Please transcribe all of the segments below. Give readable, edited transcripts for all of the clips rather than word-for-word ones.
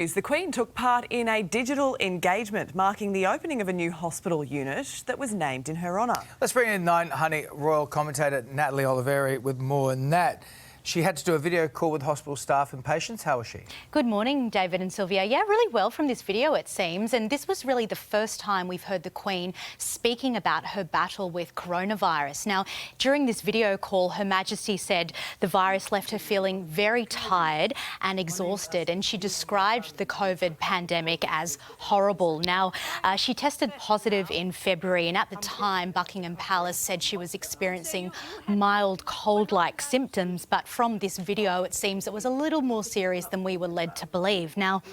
The Queen took part in a digital engagement marking the opening of a new hospital unit that was named in her honour. Let's bring in 9 Honey Royal commentator Natalie Oliveri with more on that. She had to do a video call with hospital staff and patients. How was she? Good morning, David and Sylvia. Yeah, really well from this video, it seems. And this was really the first time we've heard the Queen speaking about her battle with coronavirus. Now, during this video call, Her Majesty said the virus left her feeling very tired and exhausted, and she described the COVID pandemic as horrible. Now, she tested positive in February, and at the time, Buckingham Palace said she was experiencing mild cold-like symptoms, but from this video, it seems it was a little more serious than we were led to believe. Now,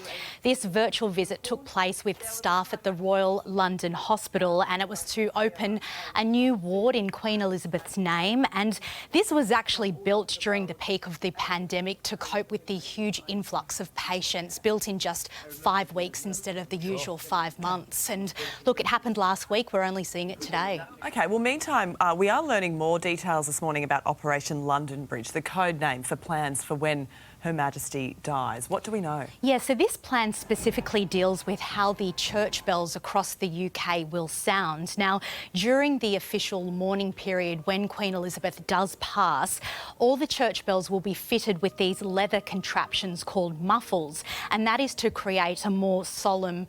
this virtual visit took place with staff at the Royal London Hospital, and it was to open a new ward in Queen Elizabeth's name. And this was actually built during the peak of the pandemic to cope with the huge influx of patients, built in just 5 weeks instead of the usual 5 months. And look, it happened last week. We're only seeing it today. OK, well, meantime, we are learning more details this morning about Operation London Bridge, the code name for plans for when Her Majesty dies. What do we know? Yeah, so this plan specifically deals with how the church bells across the UK will sound. Now, during the official mourning period when Queen Elizabeth does pass, all the church bells will be fitted with these leather contraptions called muffles, and that is to create a more solemn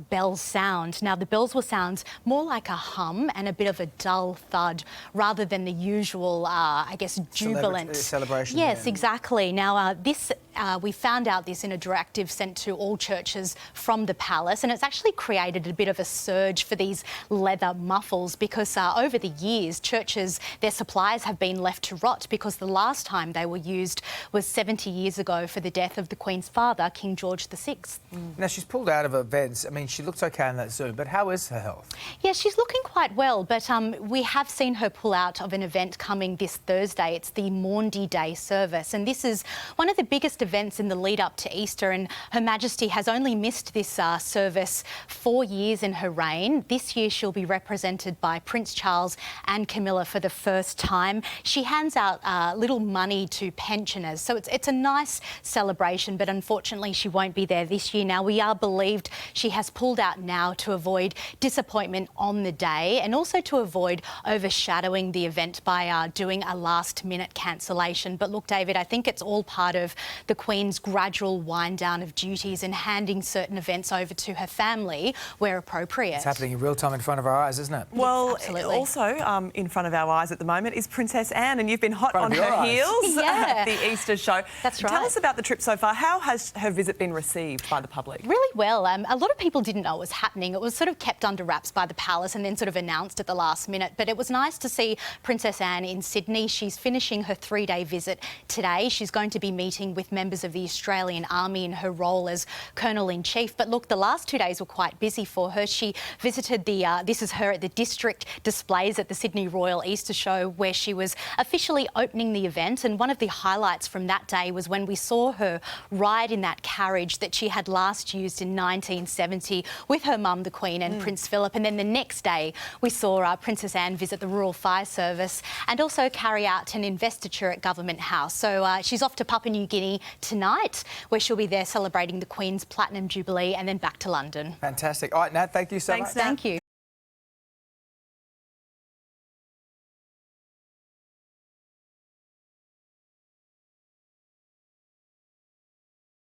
bell sound. Now, the bells will sound more like a hum and a bit of a dull thud rather than the usual, I guess, jubilant celebration. Yes, exactly. Now, we found out this in a directive sent to all churches from the palace, and it's actually created a bit of a surge for these leather muffles because over the years, churches, their supplies have been left to rot because the last time they were used was 70 years ago for the death of the Queen's father, King George VI. Now, she's pulled out of events. I mean, she looks OK in that Zoom, but how is her health? Yeah, she's looking quite well, but we have seen her pull out of an event coming this Thursday. It's the Maundy Day service, and this is one of the biggest events in the lead up to Easter, and Her Majesty has only missed this service 4 years in her reign. This year she'll be represented by Prince Charles and Camilla for the first time. She hands out little money to pensioners, so it's a nice celebration, but unfortunately she won't be there this year. Now, we are believed she has pulled out now to avoid disappointment on the day and also to avoid overshadowing the event by doing a last-minute cancellation. But look, David, I think it's all part of the Queen's gradual wind down of duties and handing certain events over to her family where appropriate. It's happening in real time in front of our eyes, isn't it? Well, absolutely. Also in front of our eyes at the moment is Princess Anne, and you've been hot on her heels at the Easter show. That's right. Tell us about the trip so far. How has her visit been received by the public? Really well. A lot of people didn't know it was happening. It was sort of kept under wraps by the palace and then sort of announced at the last minute. But it was nice to see Princess Anne in Sydney. She's finishing her 3-day visit today. She's going to be meeting with members of the Australian Army in her role as Colonel-in-Chief. But look, the last 2 days were quite busy for her. She visited this is her at the district displays at the Sydney Royal Easter Show, where she was officially opening the event. And one of the highlights from that day was when we saw her ride in that carriage that she had last used in 1970 with her mum, the Queen, and Prince Philip. And then the next day, we saw Princess Anne visit the Rural Fire Service and also carry out an investiture at Government House. So she's off to Papua New Guinea tonight, where she'll be there celebrating the Queen's Platinum Jubilee, and then back to London. Fantastic. All right, Nat, thank you so much. Thank you.